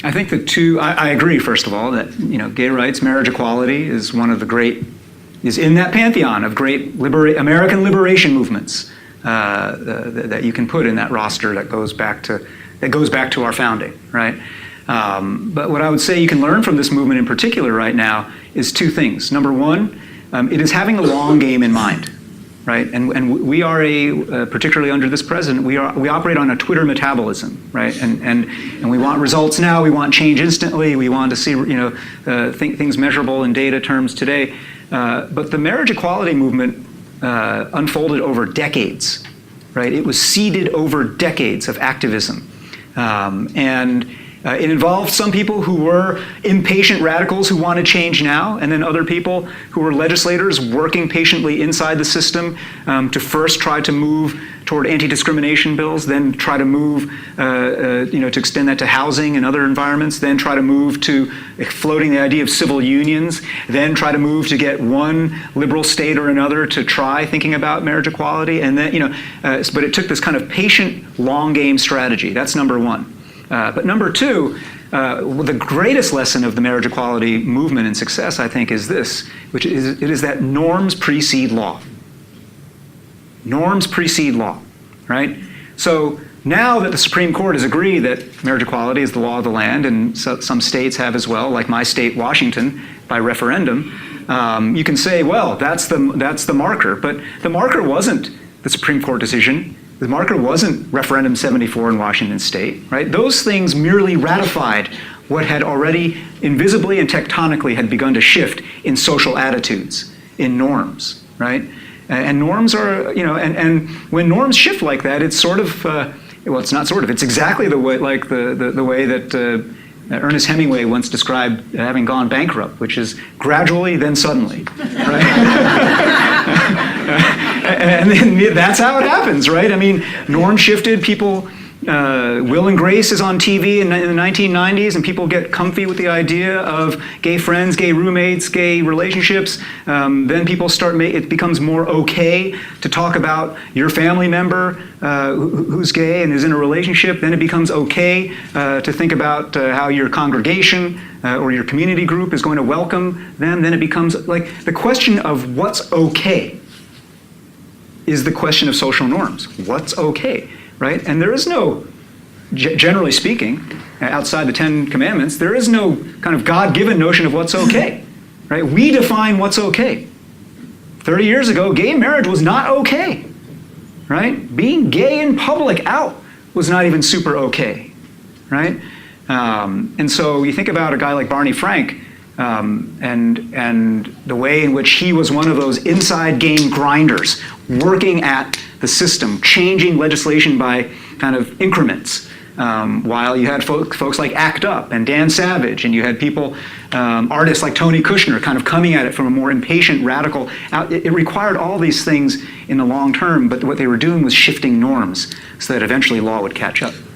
I think I agree, first of all, that gay rights, marriage equality is one of the is in that pantheon of great American liberation movements that you can put in that roster that goes back to our founding, right? But what I would say you can learn from this movement in particular right now is two things. Number one, it is having the long game in mind, right? And we are particularly under this president, we operate on a Twitter metabolism, right? And we want results now, we want change instantly, we want to see things measurable in data terms today. But the marriage equality movement unfolded over decades, right? It was seeded over decades of activism. It involved some people who were impatient radicals who wanted change now, and then other people who were legislators working patiently inside the system to first try to move toward anti-discrimination bills, then try to move to extend that to housing and other environments, then try to move to floating the idea of civil unions, then try to move to get one liberal state or another to try thinking about marriage equality, and then but it took this kind of patient, long game strategy. That's number one. But number two, the greatest lesson of the marriage equality movement and success, I think, is this, which is that norms precede law. Norms precede law, right? So now that the Supreme Court has agreed that marriage equality is the law of the land, and some states have as well, like my state, Washington, by referendum, you can say, well, that's the marker. But the marker wasn't the Supreme Court decision. The marker wasn't referendum 74 in Washington state, right? Those things merely ratified what had already invisibly and tectonically had begun to shift in social attitudes, in norms, right? And norms are, and when norms shift like that, it's sort of, well, it's not sort of, it's exactly the way, like the way that Ernest Hemingway once described having gone bankrupt, which is gradually, then suddenly, right? And then that's how it happens, right? I mean, norms shifted, people, Will and Grace is on TV in the 1990s, and people get comfy with the idea of gay friends, gay roommates, gay relationships. Then people it becomes more okay to talk about your family member who's gay and is in a relationship. Then it becomes okay to think about how your congregation or your community group is going to welcome them. Then it becomes like the question of what's okay is the question of social norms. What's okay? Right? And there is no, generally speaking, outside the 10 Commandments, there is no kind of God-given notion of what's okay. Right? We define what's okay. 30 years ago, gay marriage was not okay. Right? Being gay in public out was not even super okay. Right? And so you think about a guy like Barney Frank, and the way in which he was one of those inside game grinders working at the system, changing legislation by kind of increments, while you had folks like ACT UP and Dan Savage, and you had people, artists like Tony Kushner kind of coming at it from a more impatient, radical, it required all these things in the long term, but what they were doing was shifting norms so that eventually law would catch up.